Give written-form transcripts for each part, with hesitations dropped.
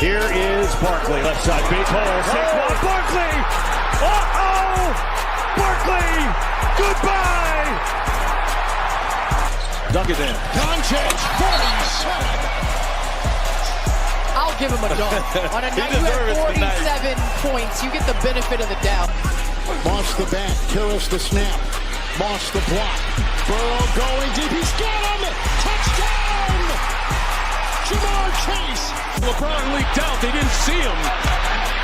Here is Barkley, left side, big hole, Saquon Barkley! Uh-oh! Barkley! Goodbye! Dunk it in. Doncic, 47! I'll give him a dunk. On a night you had 47 points, you get the benefit of the doubt. Moss the back, Karras the snap. Moss the block. Burrow going deep, he's got him! Touchdown! Jamar Chase! LeBron leaked out, they didn't see him.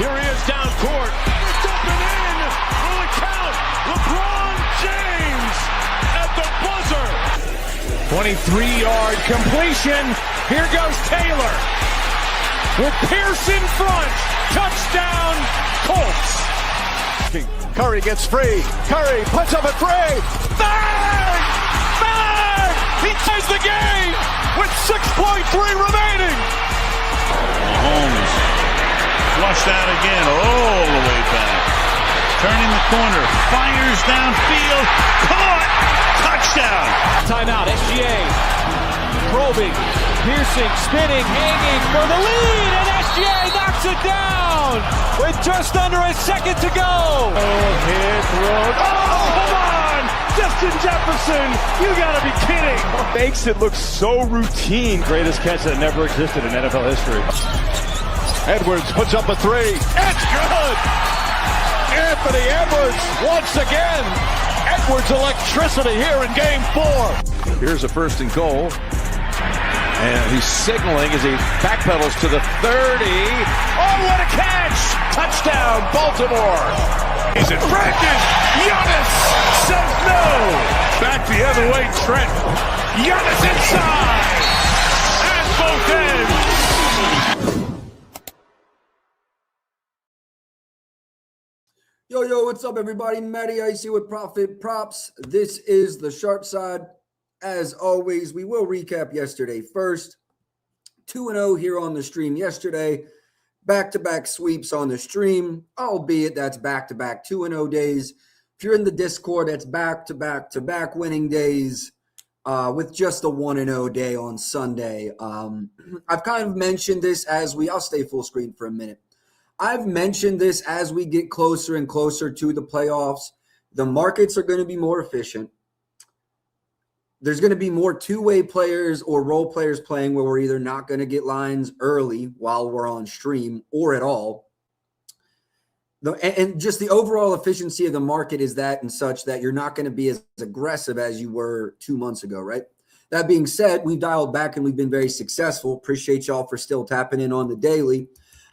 Here he is down court. It's up and in! Will it count? LeBron James at the buzzer! 23-yard completion. Here goes Taylor. With Pierce in front. Touchdown, Colts. Curry gets free. Curry puts up a three. Bang! Bang! He ties the game with 6.3 remaining. Mahomes flushed out again all the way back. Turning the corner. Fires downfield. Caught. Touchdown. Timeout. SGA. Probing. Piercing. Spinning. Hanging for the lead. And SGA knocks it down with just under a second to go. Hit, throw. Oh, come on! Justin Jefferson, you gotta be kidding. Makes it look so routine. Greatest catch that never existed in NFL history. Edwards puts up a three. It's good! Anthony Edwards once again. Edwards electricity here in game 4. Here's a first and goal. And he's signaling as he backpedals to the 30. Oh, what a catch! Touchdown, Baltimore! Is it Brandon? Giannis says no! Back the other way, Trent. Giannis inside! At both ends! Yo, what's up, everybody? Matty Icy with Profit Props. This is the Sharp Side. As always, we will recap yesterday first. 2-0 here on the stream yesterday. Back-to-back sweeps on the stream, albeit that's back-to-back 2-0 days. If you're in the Discord, that's back-to-back winning days with just a 1-0 day on Sunday. I've kind of mentioned this I'll stay full screen for a minute. I've mentioned this as we get closer and closer to the playoffs. The markets are going to be more efficient. There's going to be more two-way players or role players playing where we're either not going to get lines early while we're on stream or at all. And just the overall efficiency of the market is that and such that you're not going to be as aggressive as you were 2 months ago, right? That being said, we've dialed back and we've been very successful. Appreciate y'all for still tapping in on the daily.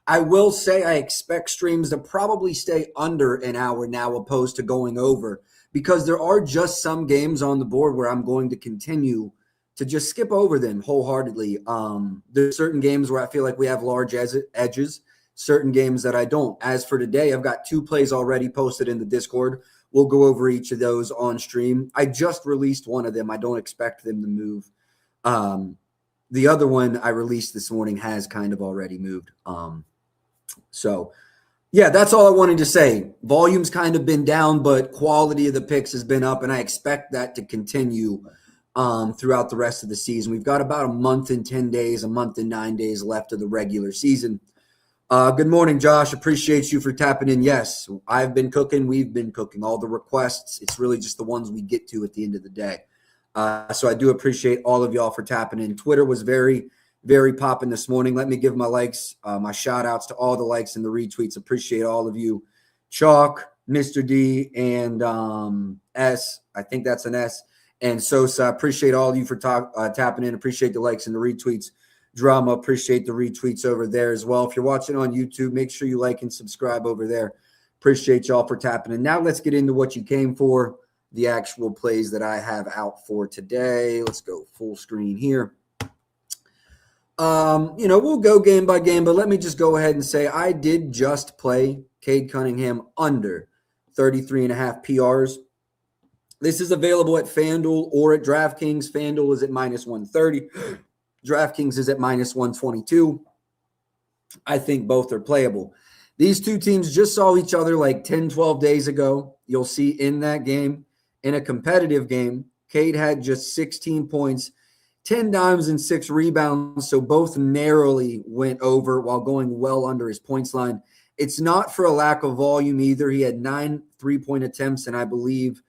I will say I expect streams to probably stay under an hour now opposed to going over, because there are just some games on the board where I'm going to continue to just skip over them wholeheartedly. There's certain games where I feel like we have large edges, certain games that I don't. As for today, I've got 2 plays already posted in the Discord. We'll go over each of those on stream. I just released one of them. I don't expect them to move. The other one I released this morning has kind of already moved. So yeah, that's all I wanted to say. Volume's kind of been down, but quality of the picks has been up, and I expect that to continue throughout the rest of the season. We've got about a month and 10 days, a month and 9 days left of the regular season. Good morning, Josh. Appreciate you for tapping in. Yes, I've been cooking. We've been cooking. All the requests, it's really just the ones we get to at the end of the day. So I do appreciate all of y'all for tapping in. Twitter was very popping this morning. Let me give my likes, my shout outs to all the likes and the retweets. Appreciate all of you. Chalk, Mr. D, and S, I think that's an S, and Sosa. Appreciate all of you for tapping in. Appreciate the likes and the retweets. Drama, appreciate the retweets over there as well. If you're watching on YouTube, make sure you like and subscribe over there. Appreciate y'all for tapping in. Now let's get into what you came for, the actual plays that I have out for today. Let's go full screen here. We'll go game by game, but let me just go ahead and say I did just play Cade Cunningham under 33.5 PRs. This is available at FanDuel or at DraftKings. FanDuel is at -130. DraftKings is at -122. I think both are playable. These two teams just saw each other like 10, 12 days ago. You'll see in that game, in a competitive game, Cade had just 16 points, 10 dimes and 6 rebounds, so both narrowly went over while going well under his points line. It's not for a lack of volume either. He had 9 3-point attempts and I believe,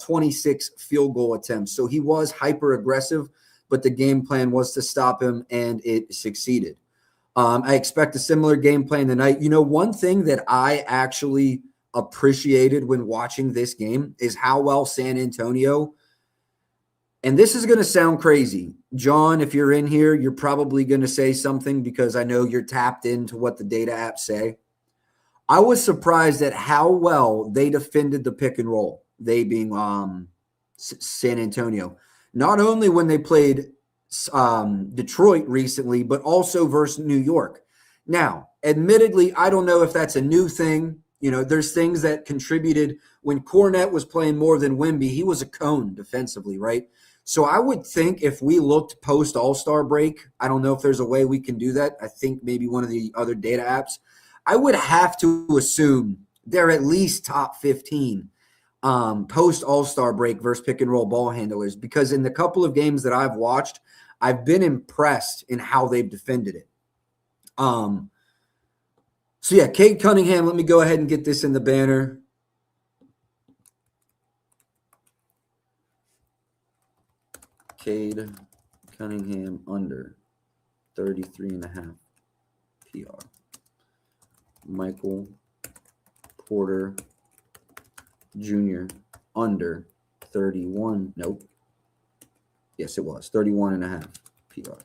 26 field goal attempts. So he was hyper aggressive, but the game plan was to stop him, and it succeeded. I expect a similar game plan tonight. You know, one thing that I actually appreciated when watching this game is how well San Antonio, and this is going to sound crazy. John, if you're in here, you're probably going to say something because I know you're tapped into what the data apps say. I was surprised at how well they defended the pick and roll, they being San Antonio. Not only when they played Detroit recently, but also versus New York. Now, admittedly, I don't know if that's a new thing. You know, there's things that contributed. When Kornet was playing more than Wemby, he was a cone defensively, right? So I would think if we looked post All-Star break, I don't know if there's a way we can do that. I think maybe one of the other data apps. I would have to assume they're at least top 15 post All-Star break versus pick and roll ball handlers, because in the couple of games that I've watched, I've been impressed in how they've defended it. So yeah, Cade Cunningham, let me go ahead and get this in the banner. Cade Cunningham under 33.5 PR. Michael Porter Jr. under 31. Nope. Yes, it was 31.5 PRA.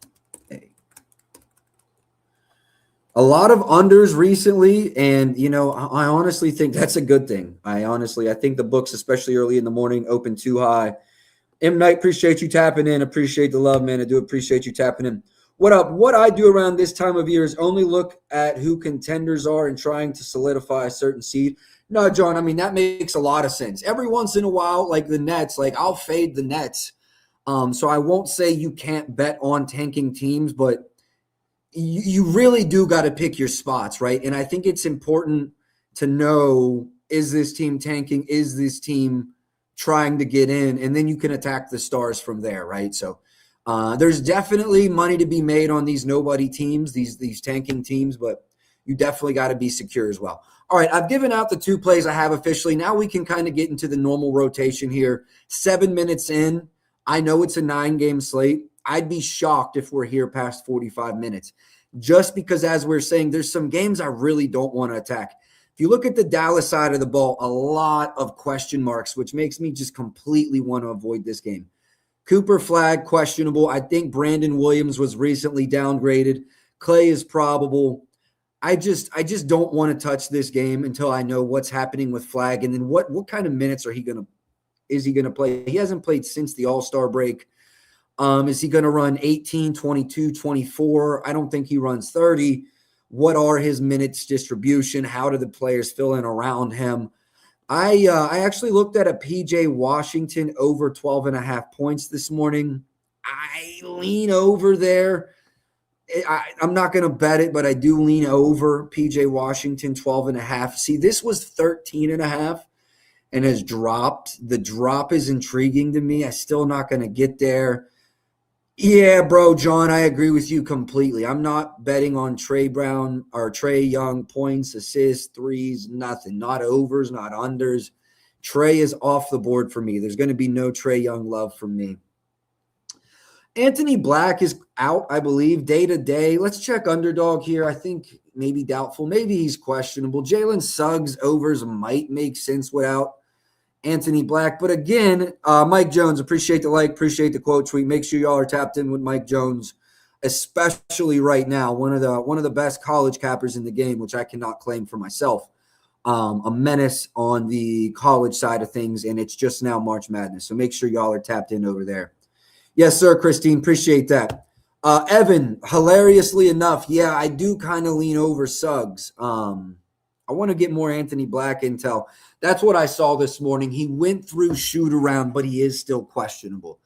A lot of unders recently, and you know, I honestly think that's a good thing. I think the books, especially early in the morning, open too high. M. Knight, appreciate you tapping in. Appreciate the love, man. I do appreciate you tapping in. What up? What I do around this time of year is only look at who contenders are and trying to solidify a certain seed. No, John, I mean, that makes a lot of sense. Every once in a while, like the Nets, like I'll fade the Nets. So I won't say you can't bet on tanking teams, but you really do got to pick your spots, right? And I think it's important to know, is this team tanking? Is this team trying to get in? And then you can attack the stars from there, right? So there's definitely money to be made on these nobody teams, these tanking teams, but you definitely got to be secure as well. All right, I've given out the 2 plays I have officially. Now we can kind of get into the normal rotation here. 7 minutes in. I know it's a 9-game slate. I'd be shocked if we're here past 45 minutes, just because, as we're saying, there's some games I really don't want to attack. If you look at the Dallas side of the ball, a lot of question marks, which makes me just completely want to avoid this game. Cooper Flag, questionable. I think Brandon Williams was recently downgraded. Clay is probable. I just don't want to touch this game until I know what's happening with Flag, and then what kind of minutes is he going to play? He hasn't played since the All-Star break. Is he going to run 18, 22, 24? I don't think he runs 30. What are his minutes distribution? How do the players fill in around him? I actually looked at a PJ Washington over 12.5 points this morning. I lean over there. I'm not going to bet it, but I do lean over PJ Washington 12.5. See, this was 13.5 and has dropped. The drop is intriguing to me. I'm still not going to get there. Yeah, bro, John, I agree with you completely. I'm not betting on Trae Brown or Trae Young points, assists, threes, nothing. Not overs, not unders. Trae is off the board for me. There's going to be no Trae Young love from me. Anthony Black is out, I believe, day to day. Let's check underdog here. I think maybe doubtful. Maybe he's questionable. Jalen Suggs overs might make sense without Anthony Black. But again, Mike Jones, appreciate the like, appreciate the quote tweet. Make sure y'all are tapped in with Mike Jones, especially right now. One of the best college cappers in the game, which I cannot claim for myself. A menace on the college side of things, and it's just now March Madness. So make sure y'all are tapped in over there. Yes, sir, Christine. Appreciate that. Evan, hilariously enough, yeah, I do kind of lean over Suggs. I want to get more Anthony Black intel. That's what I saw this morning. He went through shoot around, but he is still questionable.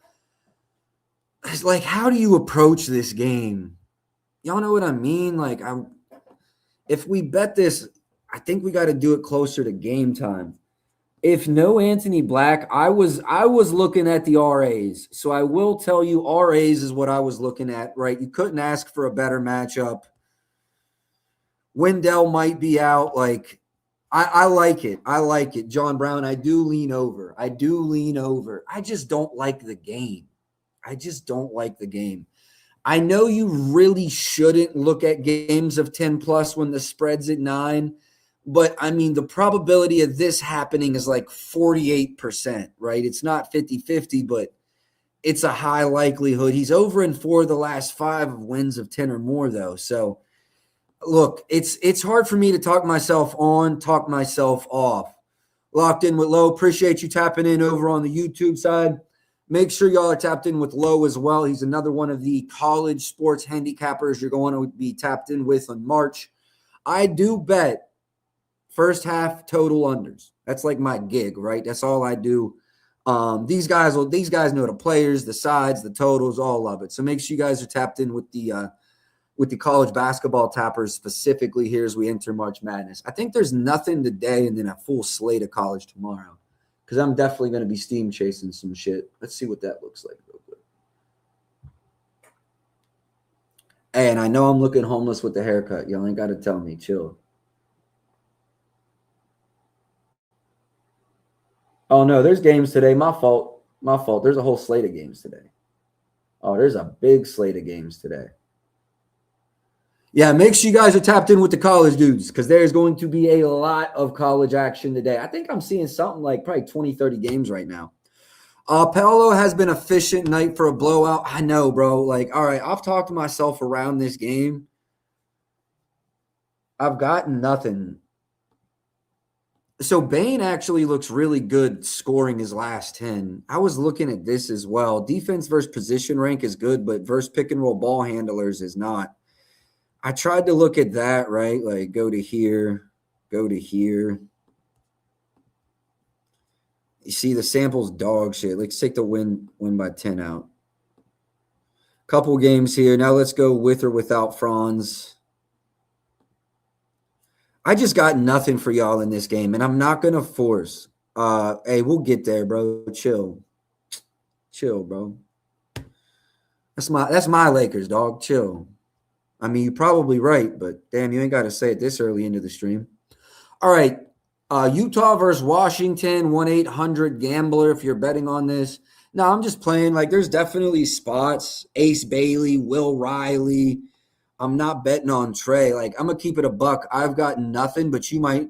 It's like, how do you approach this game? Y'all know what I mean? Like, if we bet this, I think we got to do it closer to game time. If no Anthony Black, I was looking at the RAs. So I will tell you RAs is what I was looking at, right? You couldn't ask for a better matchup. Wendell might be out. Like, I like it. I like it. John Brown, I do lean over. I just don't like the game. I know you really shouldn't look at games of 10 plus when the spread's at 9. But, I mean, the probability of this happening is like 48%, right? It's not 50-50, but it's a high likelihood. He's over in 4 of the last 5 wins of 10 or more, though. So, look, it's hard for me to talk myself on, talk myself off. Locked in with Low. Appreciate you tapping in over on the YouTube side. Make sure y'all are tapped in with Low as well. He's another one of the college sports handicappers you're going to be tapped in with in March. I do bet first half total unders. That's like my gig, right? That's all I do. These guys know the players, the sides, the totals, all of it. So make sure you guys are tapped in with the college basketball tappers specifically here as we enter March Madness. I think there's nothing today and then a full slate of college tomorrow because I'm definitely going to be steam chasing some shit. Let's see what that looks like real quick. And I know I'm looking homeless with the haircut. Y'all ain't got to tell me. Chill. Oh, no, there's games today. My fault. There's a whole slate of games today. Oh, there's a big slate of games today. Yeah, make sure you guys are tapped in with the college dudes because there's going to be a lot of college action today. I think I'm seeing something like probably 20, 30 games right now. Paolo has been efficient night for a blowout. I know, bro. Like, all right, I've talked to myself around this game. I've gotten nothing. So Bane actually looks really good scoring his last 10. I was looking at this as well. Defense versus position rank is good, but versus pick and roll ball handlers is not. I tried to look at that, right? Like go to here. You see the sample's dog shit. Let's take the win by 10 out. Couple games here. Now let's go with or without Franz. I just got nothing for y'all in this game, and I'm not going to force. Hey, we'll get there, bro. Chill, bro. That's my Lakers, dog. Chill. I mean, you're probably right, but damn, you ain't got to say it this early into the stream. All right, Utah versus Washington, 1-800-GAMBLER if you're betting on this. No, I'm just playing. Like, there's definitely spots. Ace Bailey, Will Riley. I'm not betting on Trey. Like, I'm going to keep it a buck. I've got nothing, but you might.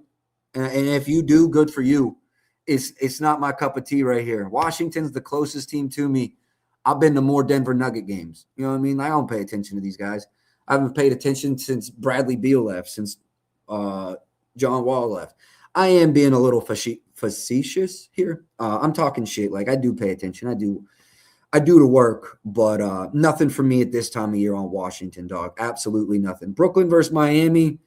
And if you do, good for you. It's not my cup of tea right here. Washington's the closest team to me. I've been to more Denver Nugget games. You know what I mean? I don't pay attention to these guys. I haven't paid attention since Bradley Beal left, since John Wall left. I am being a little facetious here. I'm talking shit. Like, I do pay attention. I do the work, but nothing for me at this time of year on Washington, dog. Absolutely nothing. Brooklyn versus Miami.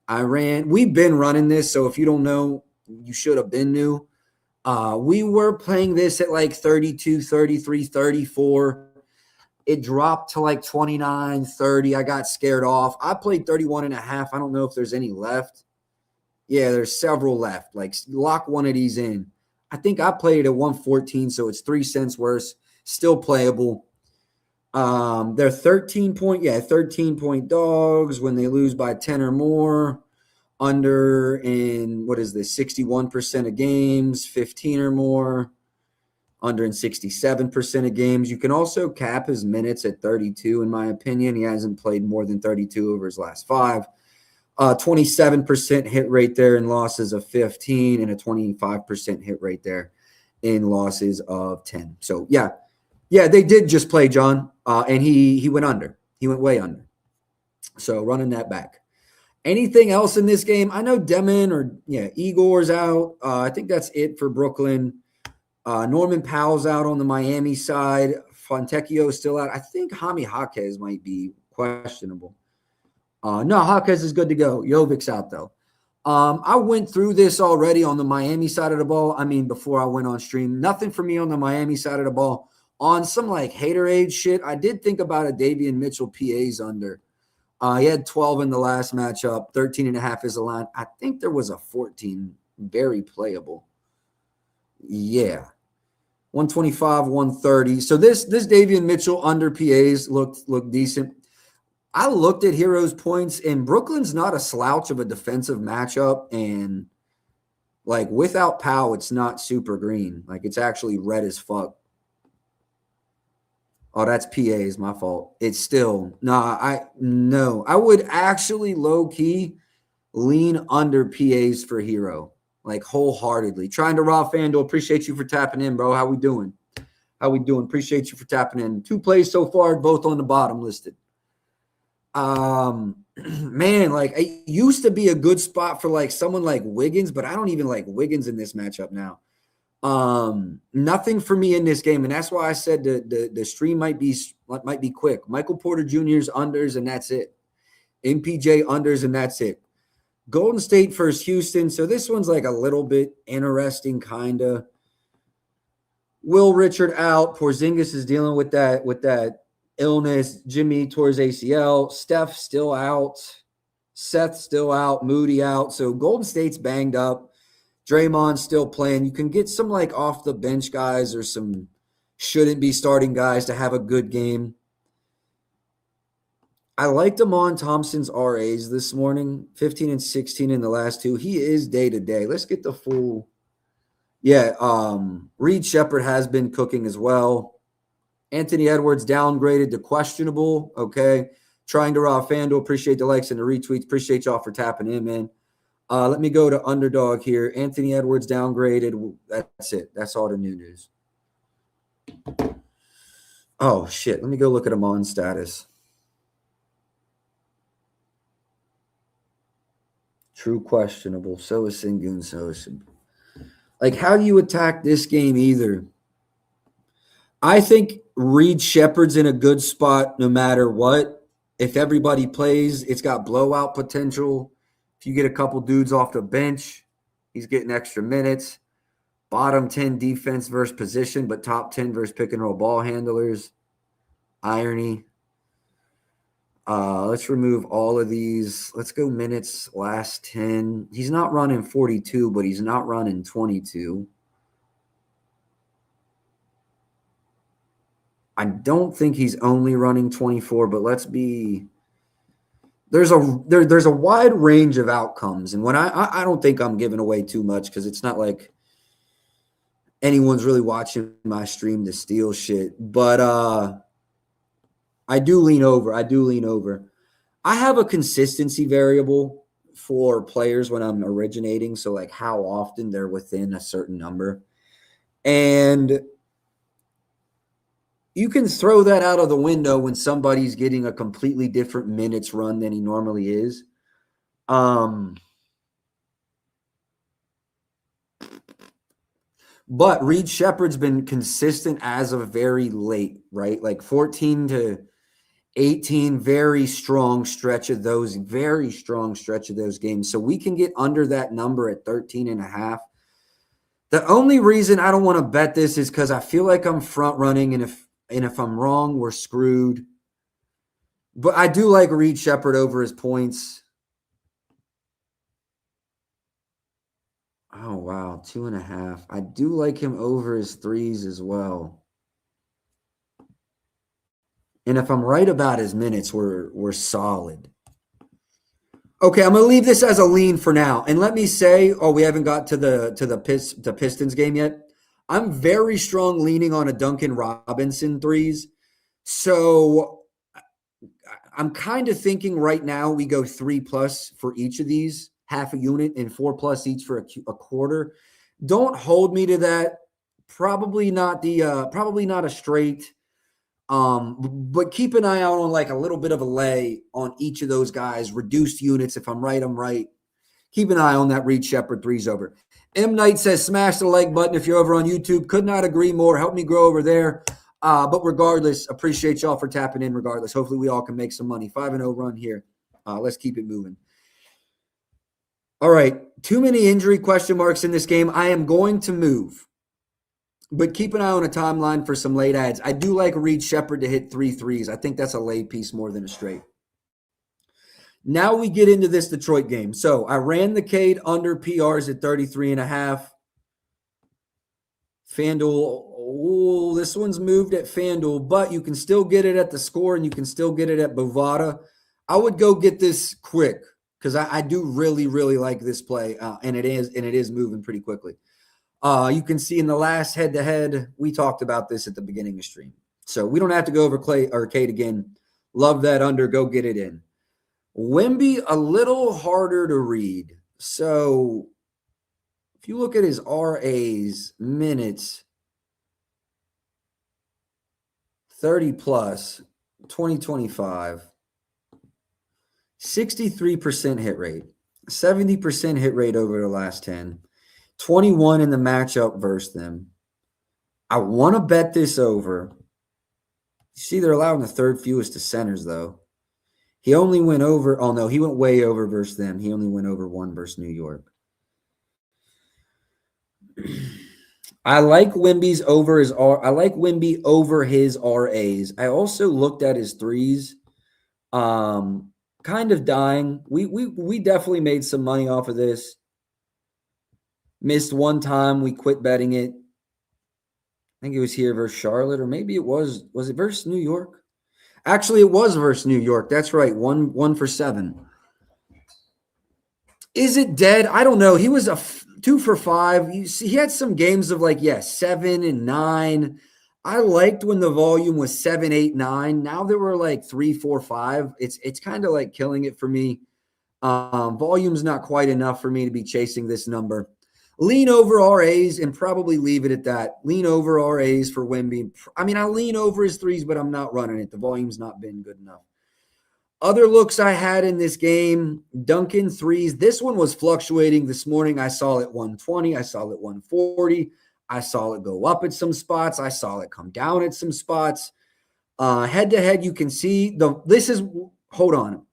We've been running this, so if you don't know, you should have been new. We were playing this at like 32, 33, 34. It dropped to like 29, 30. I got scared off. I played 31.5. I don't know if there's any left. Yeah, there's several left. Like, lock one of these in. I think I played it at 114, so it's 3 cents worse. Still playable. They're 13-point dogs when they lose by 10 or more. Under in, 61% of games, 15 or more. Under in 67% of games. You can also cap his minutes at 32, in my opinion. He hasn't played more than 32 over his last 5. 27% hit rate there in losses of 15 and a 25% hit rate there in losses of 10. So, yeah, they did just play, John, and he went under. He went way under. So, running that back. Anything else in this game? I know Demon Igor's out. I think that's it for Brooklyn. Norman Powell's out on the Miami side. Fontecchio's still out. I think Jaime Jaquez might be questionable. No, Jaquez is good to go. Jovic's out, though. I went through this already on the Miami side of the ball. I mean, before I went on stream. Nothing for me on the Miami side of the ball. On some, like, haterade shit, I did think about a Davion Mitchell PA's under. He had 12 in the last matchup. 13.5 is the line. I think there was a 14. Very playable. Yeah. 125, 130. So this Davion Mitchell under PAs looked decent. I looked at Heroes points, and Brooklyn's not a slouch of a defensive matchup. And like without Powell, it's not super green. Like it's actually red as fuck. Oh, that's PA's, my fault. It's still I would actually low key lean under PAs for Hero, like wholeheartedly. Trying to rob FanDuel. Appreciate you for tapping in, bro. How we doing? Appreciate you for tapping in. 2 plays so far, both on the bottom listed. Man, like it used to be a good spot for like someone like Wiggins, but I don't even like Wiggins in this matchup now. Nothing for me in this game, and that's why I said the stream might be quick. Michael Porter Jr.'s unders, and that's it. MPJ unders, and that's it. Golden State versus Houston. So this one's like a little bit interesting, kinda. Will Richard out. Porzingis is dealing with that illness. Jimmy towards ACL. Steph still out. Seth still out. Moody out. So Golden State's banged up. Draymond still playing. You can get some like off the bench guys or some shouldn't be starting guys to have a good game. I liked Amon Thompson's RAs this morning, 15 and 16 in the last 2. He is day to day. Let's get the full. Yeah, Reed Shepherd has been cooking as well. Anthony Edwards downgraded to questionable. Okay. Trying to rob FanDuel. Appreciate the likes and the retweets. Appreciate y'all for tapping in, man. Let me go to Underdog here. Anthony Edwards downgraded. That's it. That's all the new news. Oh, shit. Let me go look at Amon's status. True questionable. So is Sengun. So is like, how do you attack this game either? I think Reed Shepherd's in a good spot no matter what. If everybody plays, it's got blowout potential. If you get a couple dudes off the bench, he's getting extra minutes. Bottom 10 defense versus position, but top 10 versus pick and roll ball handlers. Irony. Let's remove all of these. Let's go minutes, last 10. He's not running 42, but he's not running 22. I don't think he's only running 24, but let's be – there's a wide range of outcomes. And when I don't think I'm giving away too much because it's not like anyone's really watching my stream to steal shit. But I do lean over. I have a consistency variable for players when I'm originating. So like how often they're within a certain number. And you can throw that out of the window when somebody's getting a completely different minutes run than he normally is. But Reed Shepherd's been consistent as of very late, right? Like 14 to 18, very strong stretch of those games. So we can get under that number at 13.5. The only reason I don't want to bet this is because I feel like I'm front running, and if I'm wrong, we're screwed. But I do like Reed Shepherd over his points. Oh, wow, 2.5. I do like him over his threes as well. And if I'm right about his minutes, we're solid. Okay, I'm going to leave this as a lean for now. And let me say, we haven't got to the Pistons game yet. I'm very strong leaning on a Duncan Robinson threes. So I'm kind of thinking right now we go 3+ for each of these, half a unit, and 4+ each for a quarter. Don't hold me to that. Probably not a straight. But keep an eye out on like a little bit of a lay on each of those guys. Reduced units. If I'm right, I'm right. Keep an eye on that Reed Shepherd threes over. M. Knight says, smash the like button if you're over on YouTube. Could not agree more. Help me grow over there. But regardless, appreciate y'all for tapping in regardless. Hopefully we all can make some money. 5-0 run here. Let's keep it moving. All right. Too many injury question marks in this game. I am going to move. But keep an eye on a timeline for some late ads. I do like Reed Shepherd to hit 3 threes. I think that's a late piece more than a straight. Now we get into this Detroit game. So I ran the Cade under PRs at 33.5. FanDuel, this one's moved at FanDuel, but you can still get it at the Score and you can still get it at Bovada. I would go get this quick because I do really, really like this play, and it is moving pretty quickly. You can see in the last head-to-head, we talked about this at the beginning of stream. So we don't have to go over Kate again. Love that under. Go get it in. Wemby, a little harder to read. So if you look at his RAs, minutes, 30 plus, 2025, 63% hit rate, 70% hit rate over the last 10, 21 in the matchup versus them. I want to bet this over. You see, they're allowing the third fewest to centers, though. He only went over. Oh, no, he went way over versus them. He only went over 1 versus New York. I like Wemby's over his I like Wemby over his RAs. I also looked at his threes. Kind of dying. We definitely made some money off of this. Missed one time. We quit betting it. I think it was here versus Charlotte, or maybe it was it versus New York? Actually, it was versus New York. That's right. 1 for 7. Is it dead? I don't know. He was a 2 for 5. He had some games of 7 and 9. I liked when the volume was 7, 8, 9. Now there were 3, 4, 5. It's kind of killing it for me. Volume's not quite enough for me to be chasing this number. Lean over RAs and probably leave it at that. Lean over RAs for Wemby. I mean, I lean over his threes, but I'm not running it. The volume's not been good enough. Other looks I had in this game, Duncan threes. This one was fluctuating this morning. I saw it 120. I saw it 140. I saw it go up at some spots. I saw it come down at some spots. Head-to-head, you can see hold on.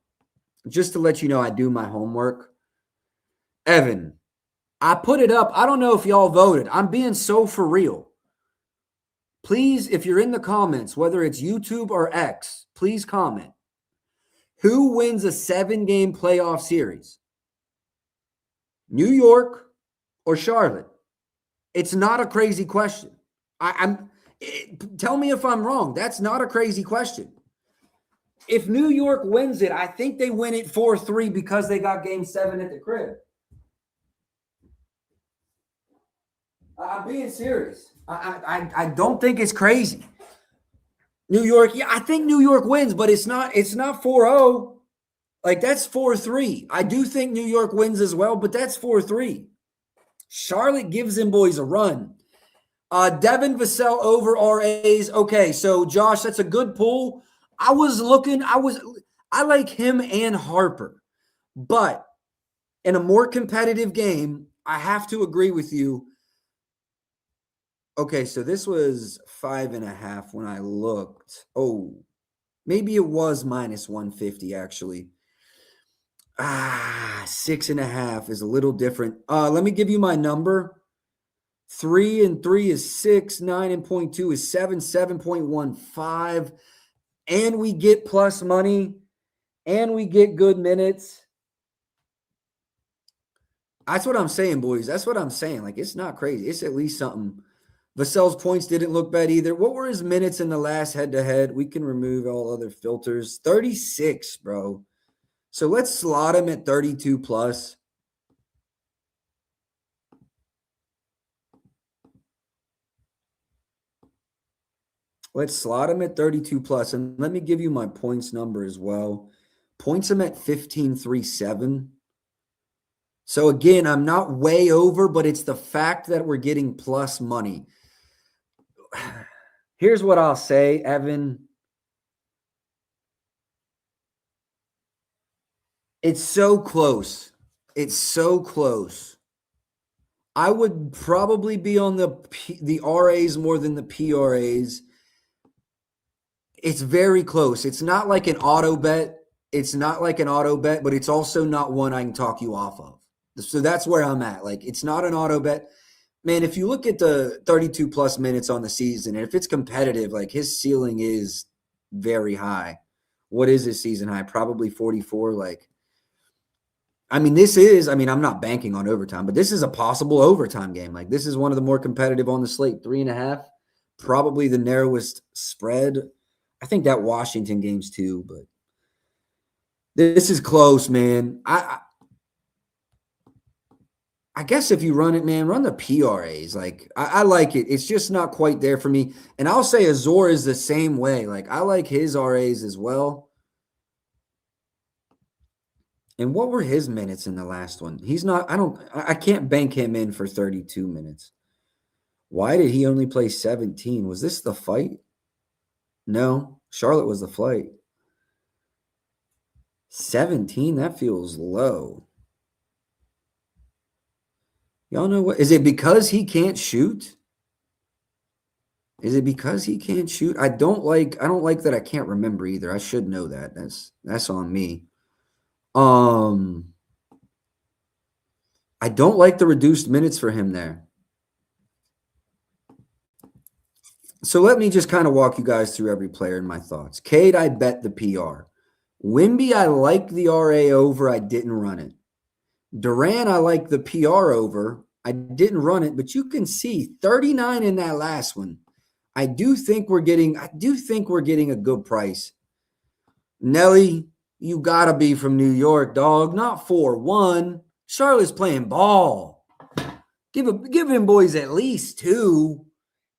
Just to let you know, I do my homework. Evan, I put it up. I don't know if y'all voted. I'm being so for real. Please, if you're in the comments, whether it's YouTube or X, please comment. Who wins a 7-game playoff series? New York or Charlotte? It's not a crazy question. Tell me if I'm wrong. That's not a crazy question. If New York wins it, I think they win it 4-3 because they got game 7 at the crib. I'm being serious. I don't think it's crazy. New York, yeah, I think New York wins, but it's not 4-0. That's 4-3. I do think New York wins as well, but that's 4-3. Charlotte gives them boys a run. Devin Vassell over RAs. Okay, so Josh, that's a good pull. I like him and Harper, but in a more competitive game, I have to agree with you. Okay, so this was 5.5 when I looked. Oh, maybe it was minus 150 actually. 6.5 is a little different. Let me give you my number. 3 and 3 is 6. 9 and 0.2 is 7. 7.15. And we get plus money. And we get good minutes. That's what I'm saying, boys. That's what I'm saying. It's not crazy. It's at least something. Vassell's points didn't look bad either. What were his minutes in the last head-to-head? We can remove all other filters. 36, bro. So let's slot him at 32 plus. Let's slot him at 32 plus. And let me give you my points number as well. Points him at 15.37. So again, I'm not way over, but it's the fact that we're getting plus money. Here's what I'll say, Evan. It's so close. It's so close. I would probably be on the RAs more than the PRAs. It's very close. It's not like an auto bet. It's not like an auto bet, but it's also not one I can talk you off of. So that's where I'm at. It's not an auto bet. Man, if you look at the 32 plus minutes on the season, and if it's competitive, his ceiling is very high. What is his season high? Probably 44. I mean, I'm not banking on overtime, but this is a possible overtime game. Like, this is one of the more competitive on the slate. 3.5, probably the narrowest spread. I think that Washington game's too, but this is close, man. I guess if you run it, man, run the PRAs. Like, I like it. It's just not quite there for me. And I'll say Azor is the same way. Like, I like his RAs as well. And what were his minutes in the last one? I can't bank him in for 32 minutes. Why did he only play 17? Was this the fight? No, Charlotte was the flight. 17, that feels low. Y'all know what? Is it because he can't shoot? Is it because he can't shoot? I don't like that I can't remember either. I should know that. That's on me. I don't like the reduced minutes for him there. So let me just kind of walk you guys through every player and my thoughts. Cade, I bet the PR. Wimby, I like the RA over. I didn't run it. Duran, I like the PR over. I didn't run it, but you can see 39 in that last one. I do think we're getting a good price. Nelly, you gotta be from New York, dog. Not 4-1. Charlotte's playing ball. Give him boys at least 2.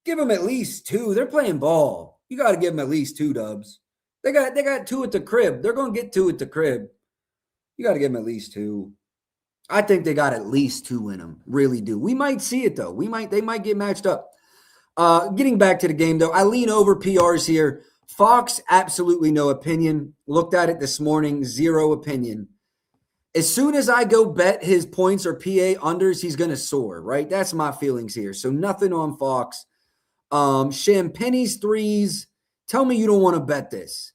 Give them at least 2. They're playing ball. You got to give them at least 2 dubs. They got 2 at the crib. They're going to get 2 at the crib. You got to give them at least 2. I think they got at least 2 in them. Really do. We might see it though. They might get matched up. Getting back to the game though, I lean over PRs here. Fox, absolutely no opinion. Looked at it this morning, 0 opinion. As soon as I go bet his points or PA unders, he's going to soar, right? That's my feelings here. So nothing on Fox. Champagne's threes. Tell me you don't want to bet this.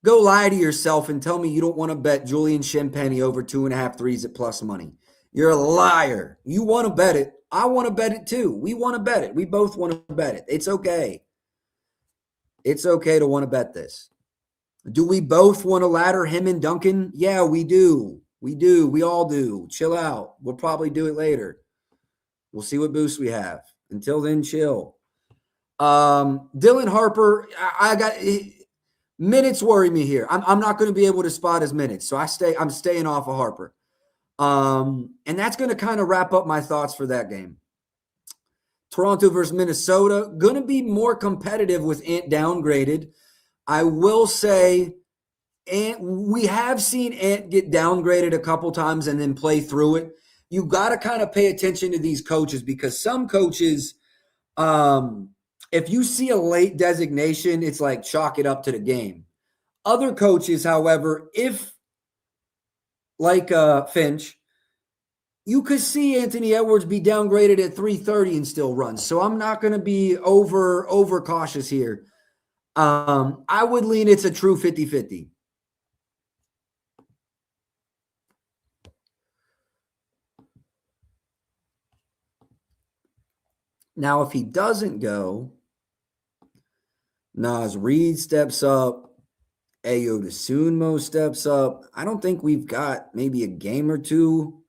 Go lie to yourself and tell me you don't want to bet Julian Champagne over 2.5 threes at plus money. You're a liar. You want to bet it. I want to bet it too. We want to bet it. We both want to bet it. It's okay. It's okay to want to bet this. Do we both want to ladder him and Duncan? Yeah, we do. We do. We all do. Chill out. We'll probably do it later. We'll see what boosts we have. Until then, chill. Dylan Harper, I got minutes worry me here. I'm not going to be able to spot his minutes, so I'm staying off of Harper. And that's going to kind of wrap up my thoughts for that game. Toronto versus Minnesota, going to be more competitive with Ant downgraded. I will say, we have seen Ant get downgraded a couple times and then play through it. You got to kind of pay attention to these coaches because some coaches, if you see a late designation, it's like chalk it up to the game. Other coaches, however, if like Finch, you could see Anthony Edwards be downgraded at 330 and still run. So I'm not going to be over cautious here. I would lean it's a true 50-50. Now, if he doesn't go, Naz Reid steps up. Ayo Dosunmu steps up. I don't think we've got maybe a game or two.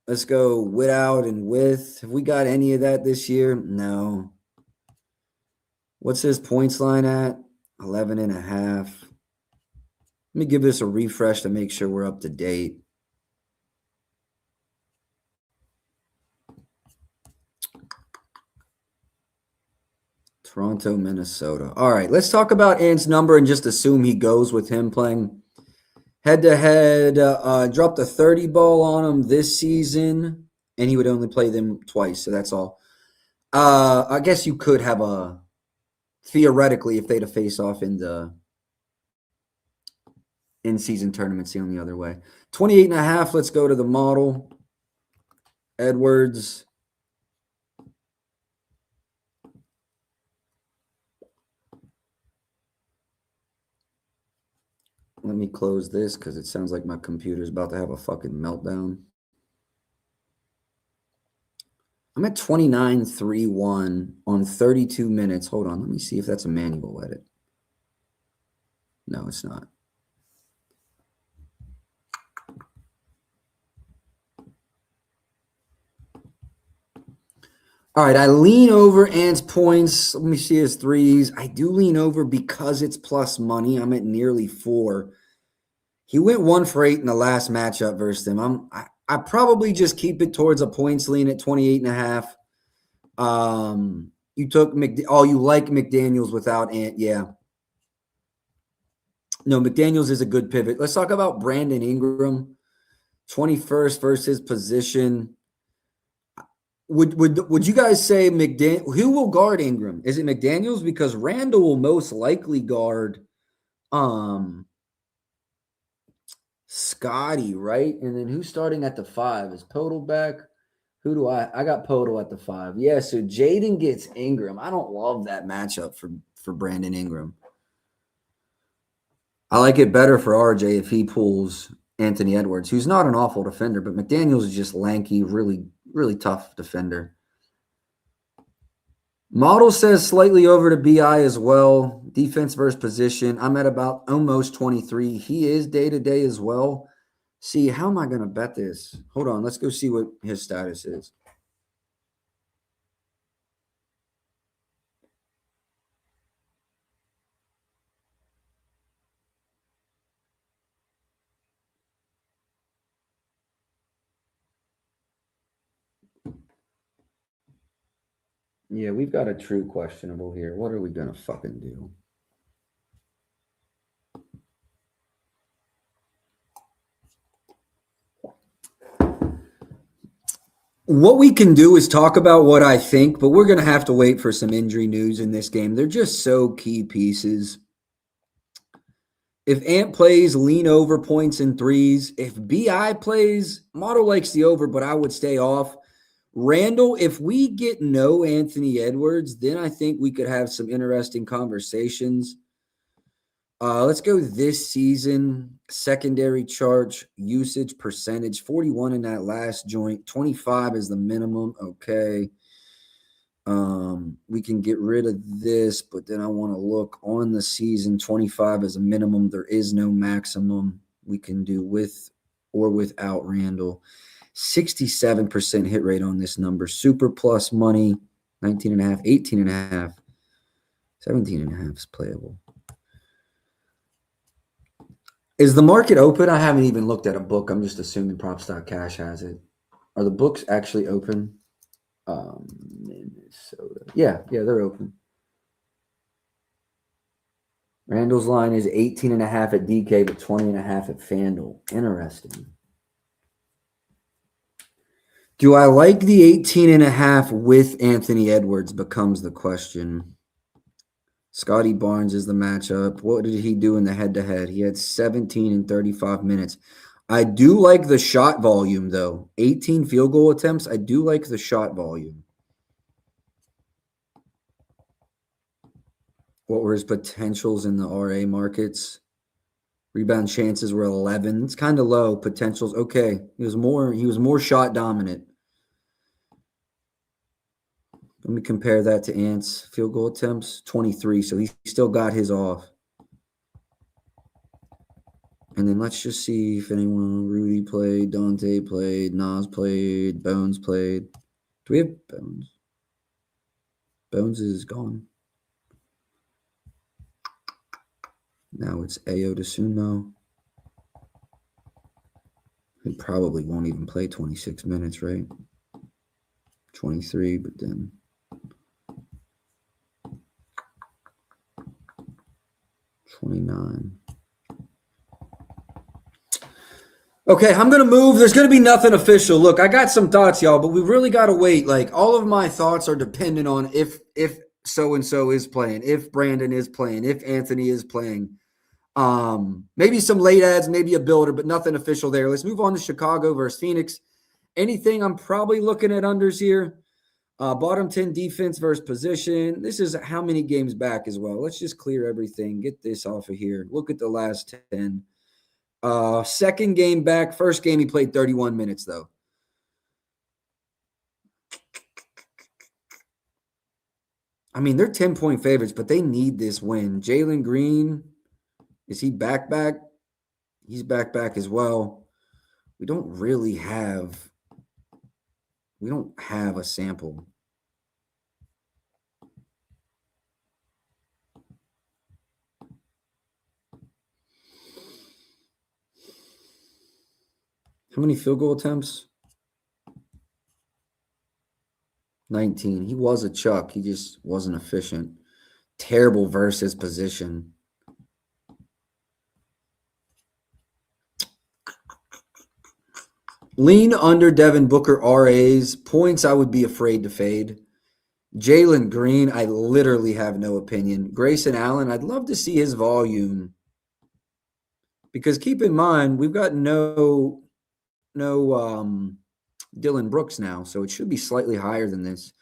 Let's go without and with. Have we got any of that this year? No. What's his points line at? 11.5. Let me give this a refresh to make sure we're up to date. Toronto, Minnesota. All right, let's talk about Ant's number and just assume he goes with him playing head-to-head. Dropped a 30 ball on him this season, and he would only play them twice, so that's all. I guess you could have a theoretically, if they'd have face off in the in-season tournaments, the only other way. 28.5, let's go to the model. Edwards. Let me close this because it sounds like my computer's about to have a fucking meltdown. I'm at 29.31 on 32 minutes. Hold on. Let me see if that's a manual edit. No, it's not. All right, I lean over Ant's points. Let me see his threes. I do lean over because it's plus money. I'm at nearly 4. He went 1 for 8 in the last matchup versus him. I probably just keep it towards a points lean at 28.5. You took you like McDaniels without Ant, yeah. No, McDaniels is a good pivot. Let's talk about Brandon Ingram, 21st versus position. Would you guys say who will guard Ingram? Is it McDaniels? Because Randall will most likely guard Scotty, right? And then who's starting at the 5? Is Podol back? Who do I got Podol at the 5. Yeah, so Jaden gets Ingram. I don't love that matchup for Brandon Ingram. I like it better for RJ if he pulls Anthony Edwards, who's not an awful defender, but McDaniels is just lanky, really, really tough defender. Model says slightly over to BI as well. Defense versus position. I'm at about almost 23. He is day-to-day as well. See, how am I going to bet this? Hold on. Let's go see what his status is. Yeah, we've got a true questionable here. What are we going to fucking do? What we can do is talk about what I think, but we're going to have to wait for some injury news in this game. They're just so key pieces. If Ant plays, lean over points and threes. If BI plays, Model likes the over, but I would stay off. Randall, if we get no Anthony Edwards, then I think we could have some interesting conversations. Let's go this season. Secondary charge, usage percentage, 41 in that last joint. 25 is the minimum. Okay. We can get rid of this, but then I want to look on the season. 25 is a minimum. There is no maximum. We can do with or without Randall. 67% hit rate on this number. Super plus money, 19.5, 18.5, 17.5 is playable. Is the market open? I haven't even looked at a book. I'm just assuming Props.cash has it. Are the books actually open? Minnesota. Yeah, they're open. Randall's line is 18.5 at DK, but 20.5 at FanDuel. Interesting. Do I like the 18.5 with Anthony Edwards becomes the question. Scotty Barnes is the matchup. What did he do in the head-to-head? He had 17 in 35 minutes. I do like the shot volume, though. 18 field goal attempts. I do like the shot volume. What were his potentials in the RA markets? Rebound chances were 11. It's kind of low. Potentials, okay. He was more shot dominant. Let me compare that to Ant's field goal attempts. 23, so he still got his off. And then let's just see if anyone, Rudy played, Dante played, Nas played, Bones played. Do we have Bones? Bones is gone. Now it's Ayo DeSumo. He probably won't even play 26 minutes, right? 23, but then 29. Okay, I'm going to move. There's going to be nothing official. Look, I got some thoughts, y'all, but we really got to wait. Like, all of my thoughts are dependent on if so-and-so is playing, if Brandon is playing, if Anthony is playing. Maybe some late ads, maybe a builder, but nothing official there. Let's move on to Chicago versus Phoenix. Anything I'm probably looking at unders here. Bottom 10 defense versus position. This is how many games back as well. Let's just clear everything. Get this off of here. Look at the last 10. Second game back. First game he played 31 minutes, though. I mean, they're 10-point favorites, but they need this win. Jalen Green, is he back? He's back as well. We don't have a sample. How many field goal attempts? 19. He was a chuck. He just wasn't efficient. Terrible versus position. Lean under Devin Booker RAs. Points I would be afraid to fade. Jalen Green, I literally have no opinion. Grayson Allen, I'd love to see his volume. Because keep in mind, we've got no Dylan Brooks now, so it should be slightly higher than this.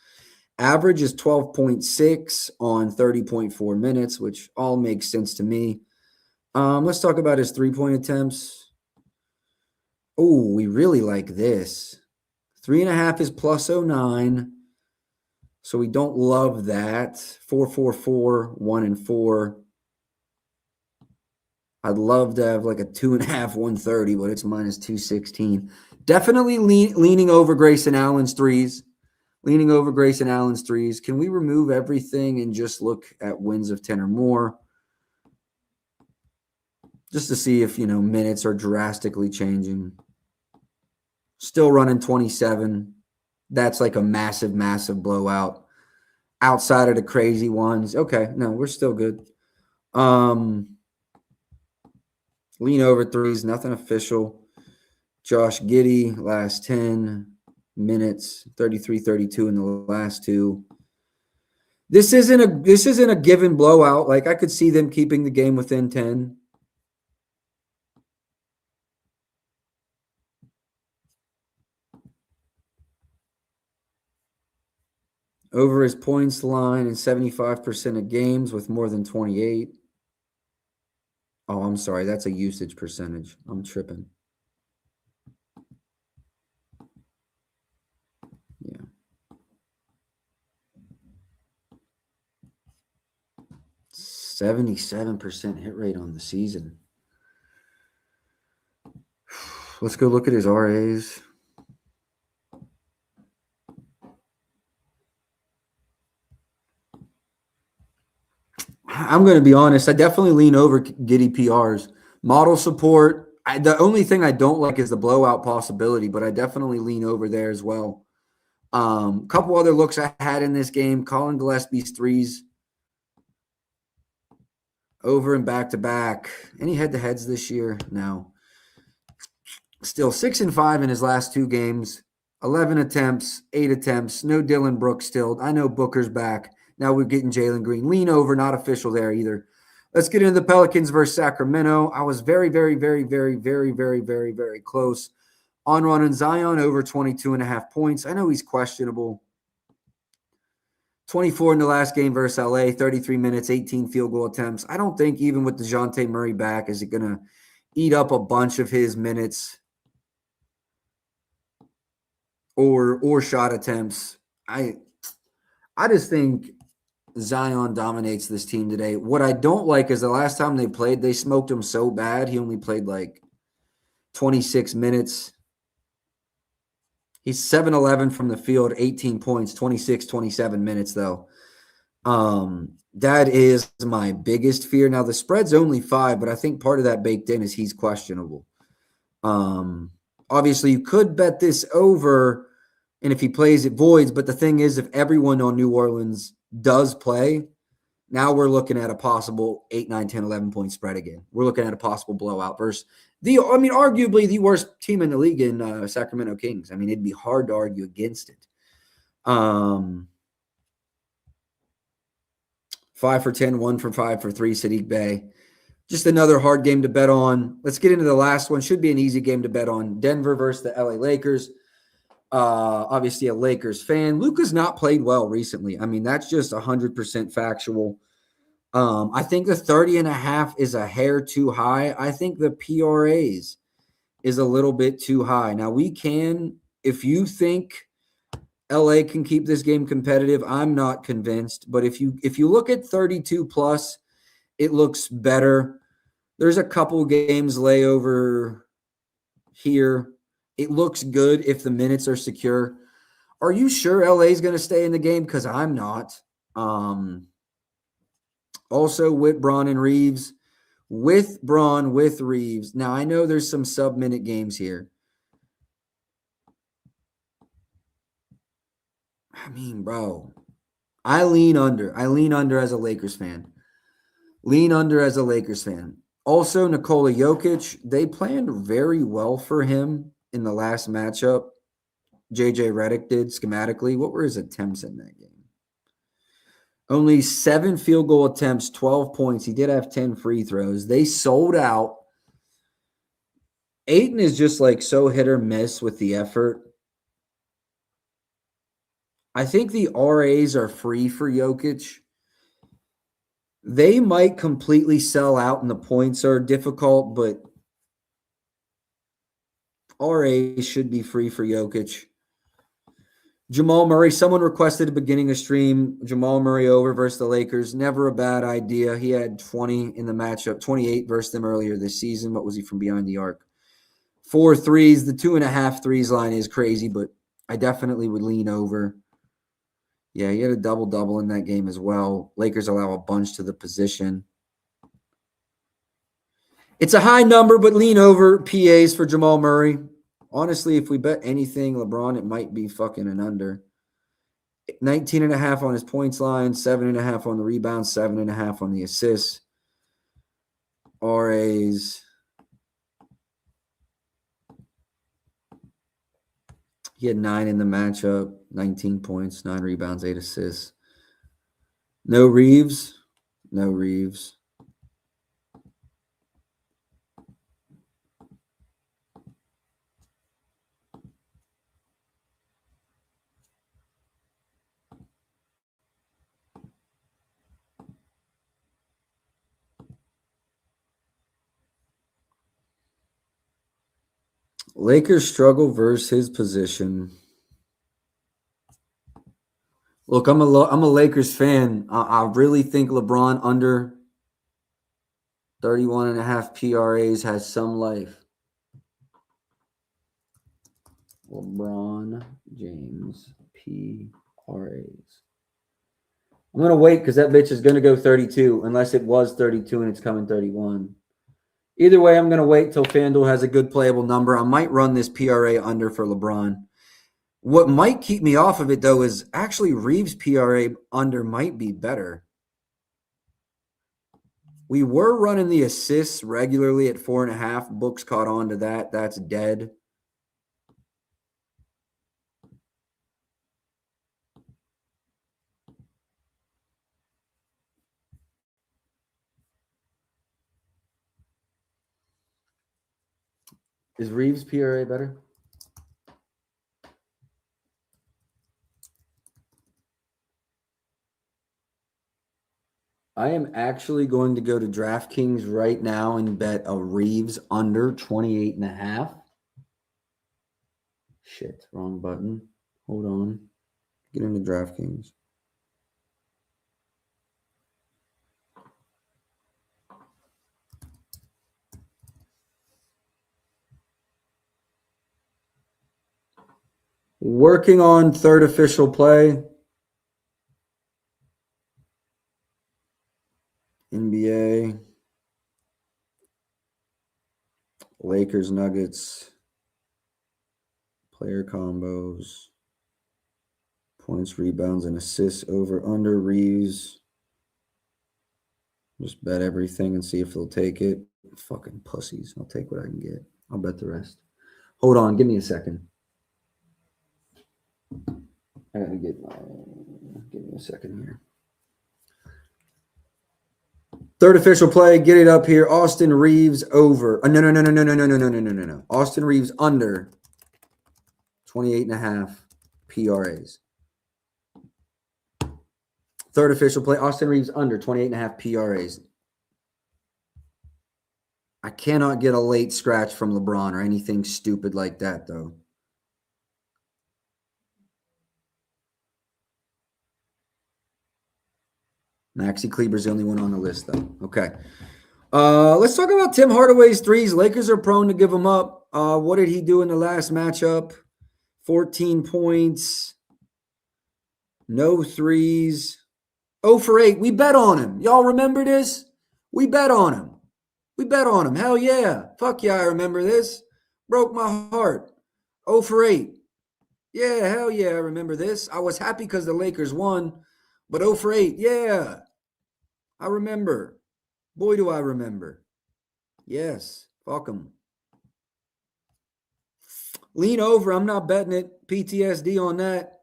Average is 12.6 on 30.4 minutes, which all makes sense to me. Let's talk about his three-point attempts. Oh, we really like this. 3.5 is plus 09. So we don't love that. 4.44, 1 and 4. I'd love to have like a 2.5, 130, but it's minus 216. Definitely leaning over Grayson Allen's threes. Leaning over Grayson Allen's threes. Can we remove everything and just look at wins of 10 or more? Just to see if, minutes are drastically changing. Still running 27. That's like a massive, massive blowout. Outside of the crazy ones. Okay, no, we're still good. Lean over threes, nothing official. Josh Giddey, last 10 minutes, 33-32 in the last two. This isn't a given blowout. Like, I could see them keeping the game within 10. Over his points line in 75% of games with more than 28. Oh, I'm sorry. That's a usage percentage. I'm tripping. Yeah. 77% hit rate on the season. Let's go look at his RAs. I'm going to be honest. I definitely lean over Giddey PRs. Model support. The only thing I don't like is the blowout possibility, but I definitely lean over there as well. Couple other looks I had in this game. Colin Gillespie's threes. Over and back-to-back. Any head-to-heads this year? No. Still 6-5 in his last two games. 11 attempts, 8 attempts. No Dylan Brooks still. I know Booker's back. Now we're getting Jalen Green. Lean over, not official there either. Let's get into the Pelicans versus Sacramento. I was very, very, very, very, very, very, very, very close on running Zion over 22.5 points. I know he's questionable. 24 in the last game versus LA, 33 minutes, 18 field goal attempts. I don't think even with DeJounte Murray back, is it going to eat up a bunch of his minutes or shot attempts. I just think Zion dominates this team today. What I don't like is the last time they played, they smoked him so bad. He only played like 26 minutes. He's 7-11 from the field, 18 points, 27 minutes though. That is my biggest fear. Now the spread's only 5, but I think part of that baked in is he's questionable. Obviously you could bet this over, and if he plays, it voids. But the thing is, if everyone on New Orleans does play, now we're looking at a possible 8, 9, 10, 11 point spread again. We're looking at a possible blowout versus arguably the worst team in the league in Sacramento Kings. I mean, it'd be hard to argue against it. 5 for 10, 1 for 5 for 3, Sadiq Bey. Just another hard game to bet on. Let's get into the last one. Should be an easy game to bet on. Denver versus the LA Lakers. Obviously a Lakers fan. Luka's not played well recently. I mean, that's just 100% factual. I think the 30.5 is a hair too high. I think the PRAs is a little bit too high. Now we can, if you think LA can keep this game competitive, I'm not convinced. But if you look at 32 plus, it looks better. There's a couple games layover here. It looks good if the minutes are secure. Are you sure LA is going to stay in the game? Because I'm not. Also with Braun and Reeves. With Braun, with Reeves. Now, I know there's some sub-minute games here. I mean, bro, I lean under. I lean under as a Lakers fan. Lean under as a Lakers fan. Also, Nikola Jokic, they planned very well for him in the last matchup. JJ Redick did schematically. What were his attempts in that game? Only 7 field goal attempts, 12 points. He did have 10 free throws. They sold out. Ayton is just like so hit or miss with the effort. I think the RAs are free for Jokic. They might completely sell out and the points are difficult, but RA should be free for Jokic. Jamal Murray, someone requested at the beginning of stream, Jamal Murray over versus the Lakers. Never a bad idea. He had 20 in the matchup, 28 versus them earlier this season. What was he from behind the arc? 4 threes. The 2.5 threes line is crazy, but I definitely would lean over. Yeah, he had a double-double in that game as well. Lakers allow a bunch to the position. It's a high number, but lean over PAs for Jamal Murray. Honestly, if we bet anything, LeBron, it might be fucking an under. 19.5 on his points line, 7.5 on the rebounds, 7.5 on the assists. RAs. He had 9 in the matchup, 19 points, 9 rebounds, 8 assists. No Reeves. No Reeves. Lakers struggle versus his position. Look, I'm a Lakers fan. I really think LeBron under 31.5 PRAs has some life. LeBron James PRAs. I'm going to wait because that bitch is going to go 32 unless it was 32 and it's coming 31. Either way, I'm going to wait till FanDuel has a good playable number. I might run this PRA under for LeBron. What might keep me off of it, though, is actually Reeves' PRA under might be better. We were running the assists regularly at 4.5. Books caught on to that. That's dead. Is Reeves' PRA better? I am actually going to go to DraftKings right now and bet a Reeves under 28.5. Shit, wrong button. Hold on. Get into DraftKings. Working on third official play. NBA. Lakers, Nuggets. Player combos. Points, rebounds, and assists over under Reeves. Just bet everything and see if they'll take it. Fucking pussies. I'll take what I can get. I'll bet the rest. Hold on. Give me a second. I gotta get my. Give me a second here. Third official play. Get it up here. Austin Reeves over. No. Austin Reeves under 28.5 PRAs. Third official play. Austin Reeves under 28.5 PRAs. I cannot get a late scratch from LeBron or anything stupid like that, though. Maxi Kleber's the only one on the list, though. Okay. Let's talk about Tim Hardaway's threes. Lakers are prone to give them up. What did he do in the last matchup? 14 points. No threes. 0 for 8. We bet on him. Y'all remember this? We bet on him. We bet on him. Hell yeah. Fuck yeah, I remember this. Broke my heart. 0 for 8. Yeah, hell yeah, I remember this. I was happy because the Lakers won, but 0 for 8. Yeah, I remember. Boy, do I remember. Yes, fuck 'em. Lean over. I'm not betting it. PTSD on that.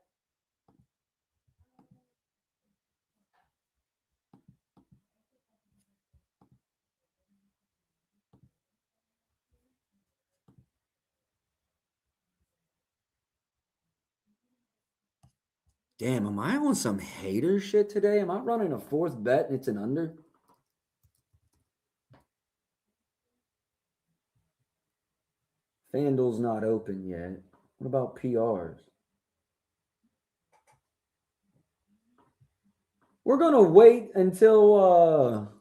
Damn, am I on some hater shit today? Am I running a fourth bet and it's an under? FanDuel's not open yet. What about PRs? We're going to wait until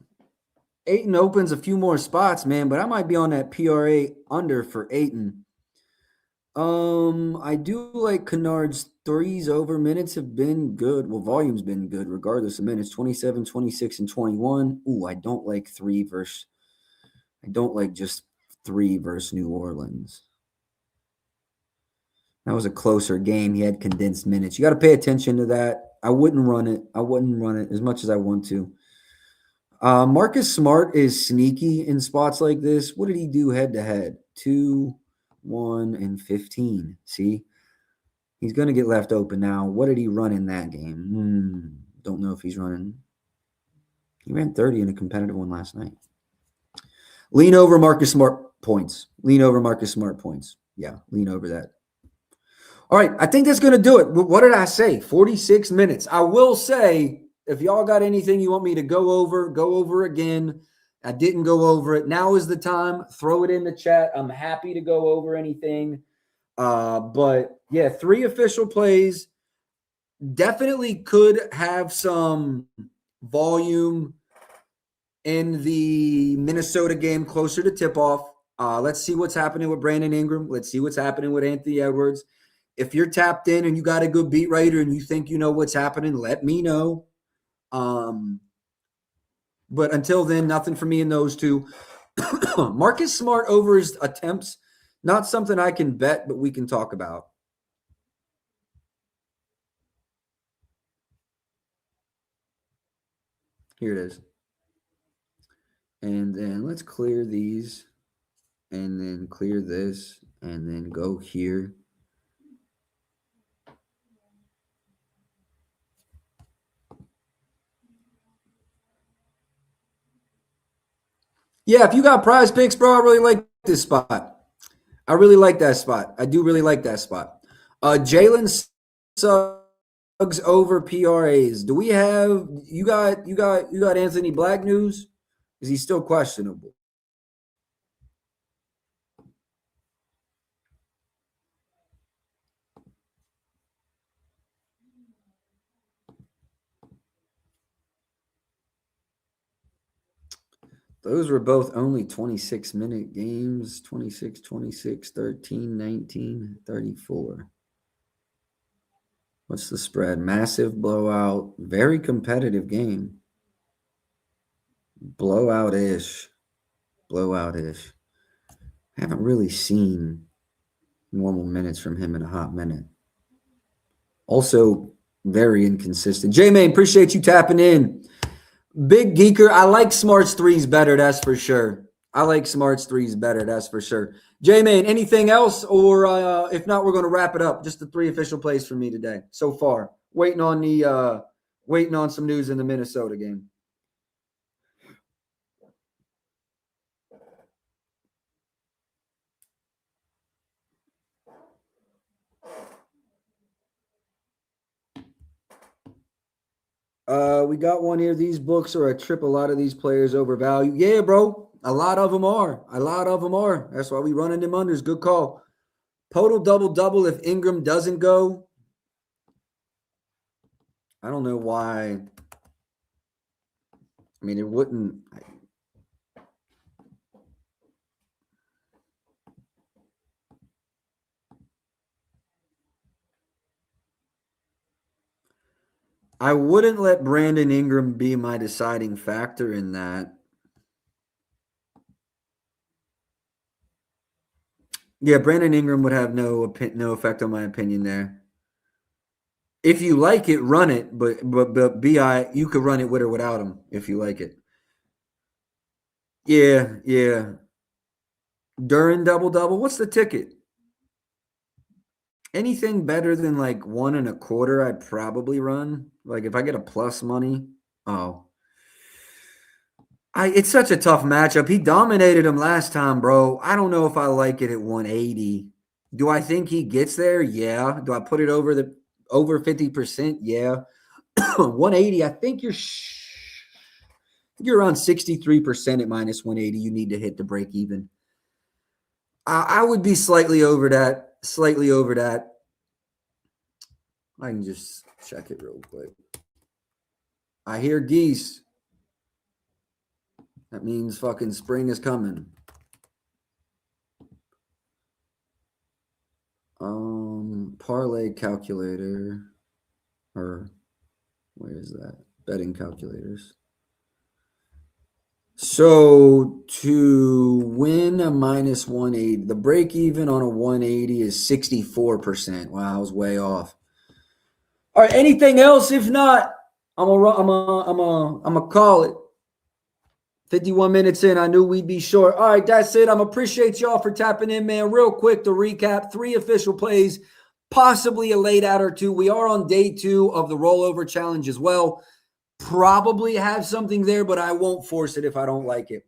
Ayton opens a few more spots, man, but I might be on that PRA under for Ayton. I do like Kennard's threes over. Minutes have been good. Well, volume's been good regardless of minutes. 27, 26, and 21. Ooh, I don't like just 3 versus New Orleans. That was a closer game. He had condensed minutes. You got to pay attention to that. I wouldn't run it as much as I want to. Marcus Smart is sneaky in spots like this. What did he do head to head? 2, 1, and 15. See? He's going to get left open now. What did he run in that game? Don't know if he's running. He ran 30 in a competitive one last night. Lean over Marcus Smart points. Lean over Marcus Smart points. Yeah, lean over that. All right, I think that's going to do it. What did I say? 46 minutes. I will say, if y'all got anything you want me to go over again. I didn't go over it. Now is the time. Throw it in the chat. I'm happy to go over anything. But yeah, 3 official plays. Definitely could have some volume in the Minnesota game closer to tip-off. Let's see what's happening with Brandon Ingram. Let's see what's happening with Anthony Edwards. If you're tapped in and you got a good beat writer and you think you know what's happening, let me know. But until then, nothing for me in those two. Marcus Smart over his attempts, not something I can bet, but we can talk about. Here it is. And then let's clear these and then clear this and then go here. Yeah, if you got Prize Picks, bro, I really like this spot. I really like that spot. I do really like that spot. Jalen Suggs over PRAs. Do we have you got Anthony Black news? Is he still questionable? Those were both only 26-minute games. 26, 26, 13, 19, 34. What's the spread? Massive blowout. Very competitive game. Blowout-ish. Blowout-ish. I haven't really seen normal minutes from him in a hot minute. Also, very inconsistent. J-Main, appreciate you tapping in. Big Geeker, I like Smart's threes better, that's for sure. I like Smart's threes better, that's for sure. J-Main, anything else? Or if not, we're going to wrap it up. Just the 3 official plays for me today so far. Waiting on some news in the Minnesota game. We got one here. These books are a trip. A lot of these players overvalue. Yeah, bro. A lot of them are. That's why we running them unders. Good call. Total double-double if Ingram doesn't go. I don't know why. I mean, it wouldn't. I wouldn't let Brandon Ingram be my deciding factor in that. Yeah, Brandon Ingram would have no effect on my opinion there. If you like it, run it. But BI, you could run it with or without him if you like it. Yeah. During double. What's the ticket? Anything better than like 1.25, I'd probably run. Like if I get a plus money, it's such a tough matchup. He dominated him last time, bro. I don't know if I like it at 180. Do I think he gets there? Yeah. Do I put it over 50%? Yeah. 180. I think you're around 63% at minus 180. You need to hit the break even. I would be slightly over that. I can just check it real quick. I hear geese. That means fucking spring is coming. Parlay calculator. Or where is that? Betting calculators. So to win a minus 180, the break even on a 180 is 64%. Wow, I was way off. All right, anything else? If not, I'm gonna call it. 51 minutes in, I knew we'd be short. All right, that's it. Appreciate y'all for tapping in, man. Real quick to recap, 3 official plays, possibly a late out or 2. We are on day 2 of the rollover challenge as well. Probably have something there, but I won't force it if I don't like it.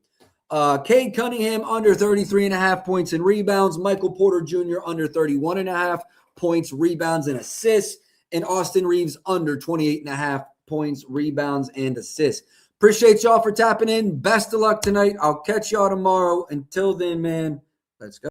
Cade Cunningham under 33.5 points and rebounds. Michael Porter Jr. under 31.5 points, rebounds, and assists. And Austin Reeves under 28.5 points, rebounds, and assists. Appreciate y'all for tapping in. Best of luck tonight. I'll catch y'all tomorrow. Until then, man, let's go.